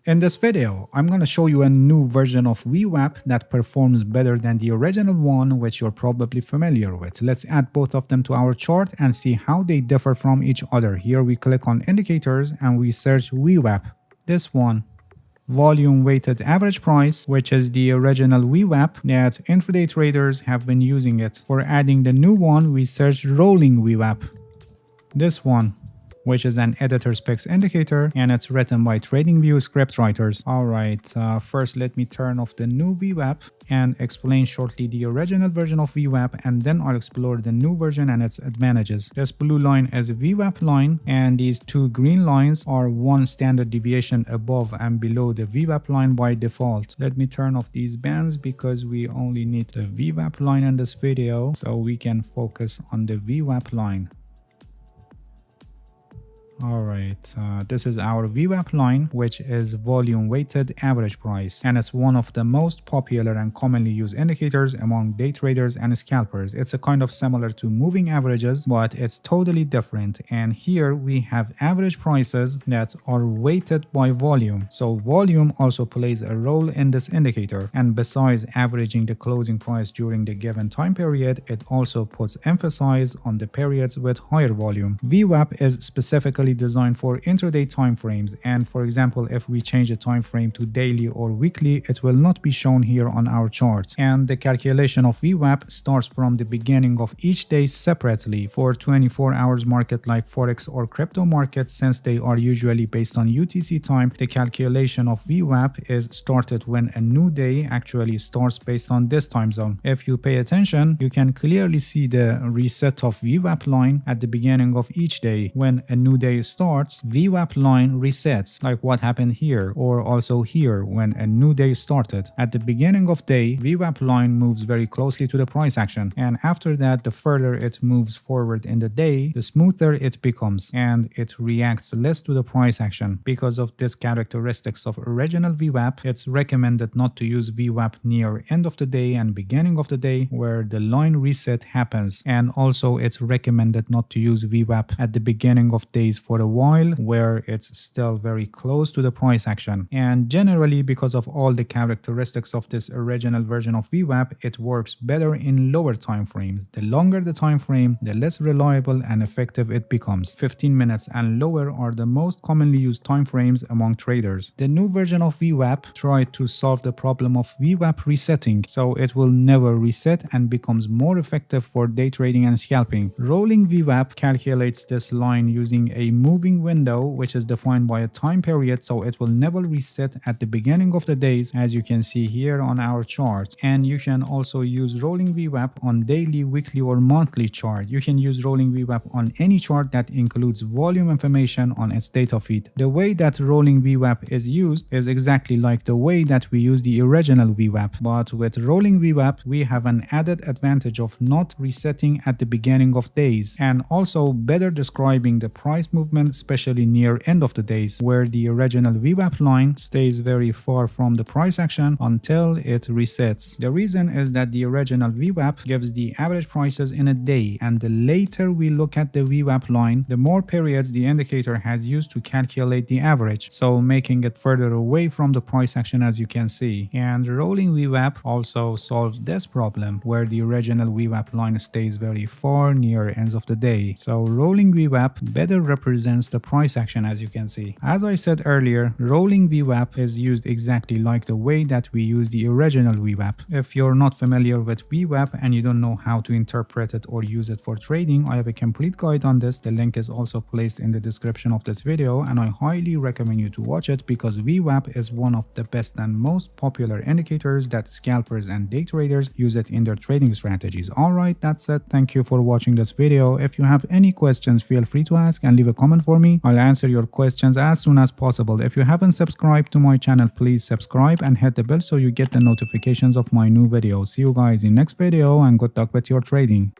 In this video, I'm going to show you a new version of VWAP that performs better than the original one, which you're probably familiar with. Let's add both of them to our chart and see how they differ from each other. Here we click on indicators and we search VWAP. This one, volume weighted average price, which is the original VWAP that intraday traders have been using it. For adding the new one, we search rolling VWAP. This one, which is an editor specs indicator, and it's written by TradingView scriptwriters. Alright, first let me turn off the new VWAP and explain shortly the original version of VWAP, and then I'll explore the new version and its advantages. This blue line is a VWAP line, and these two green lines are one standard deviation above and below the VWAP line by default. Let me turn off these bands because we only need the VWAP line in this video, so we can focus on the VWAP line. Alright, this is our VWAP line, which is volume weighted average price, and it's one of the most popular and commonly used indicators among day traders and scalpers. It's a kind of similar to moving averages, but it's totally different. And here we have average prices that are weighted by volume. So volume also plays a role in this indicator, and besides averaging the closing price during the given time period, it also puts emphasis on the periods with higher volume. VWAP is specifically designed for intraday time frames, and for example, if we change the time frame to daily or weekly, it will not be shown here on our charts. And the calculation of VWAP starts from the beginning of each day separately. For 24 hours market like forex or crypto markets, since they are usually based on UTC time, the calculation of VWAP is started when a new day actually starts based on this time zone. If you pay attention, you can clearly see the reset of VWAP line at the beginning of each day. When a new day starts, VWAP line resets, like what happened here, or also here when a new day started. At the beginning of day, VWAP line moves very closely to the price action, and after that, the further it moves forward in the day, the smoother it becomes, and it reacts less to the price action. Because of this characteristics of original VWAP, it's recommended not to use VWAP near end of the day and beginning of the day where the line reset happens, and also it's recommended not to use VWAP at the beginning of days for a while where it's still very close to the price action. And generally, because of all the characteristics of this original version of VWAP, it works better in lower time frames. The longer the time frame, the less reliable and effective it becomes. 15 minutes and lower are the most commonly used time frames among traders. The new version of VWAP tried to solve the problem of VWAP resetting, so it will never reset and becomes more effective for day trading and scalping. Rolling VWAP calculates this line using a moving window, which is defined by a time period, so it will never reset at the beginning of the days, as you can see here on our chart. And you can also use rolling VWAP on daily, weekly or monthly chart. You can use rolling VWAP on any chart that includes volume information on its data feed. The way that rolling VWAP is used is exactly like the way that we use the original VWAP, but with rolling VWAP we have an added advantage of not resetting at the beginning of days, and also better describing the price movement, especially near end of the days, where the original VWAP line stays very far from the price action until it resets. The reason is that the original VWAP gives the average prices in a day, and the later we look at the VWAP line, the more periods the indicator has used to calculate the average, so making it further away from the price action, as you can see. And rolling VWAP also solves this problem, where the original VWAP line stays very far near ends of the day. So rolling VWAP better represents the price action, as you can see. As I said earlier, rolling VWAP is used exactly like the way that we use the original VWAP. If you're not familiar with VWAP and you don't know how to interpret it or use it for trading, I have a complete guide on this. The link is also placed in the description of this video, and I highly recommend you to watch it because VWAP is one of the best and most popular indicators that scalpers and day traders use it in their trading strategies. Alright, that's it. Thank you for watching this video. If you have any questions, feel free to ask and leave a comment for me. I'll answer your questions as soon as possible. If you haven't subscribed to my channel, please subscribe and hit the bell so you get the notifications of my new videos. See you guys in next video, and good luck with your trading.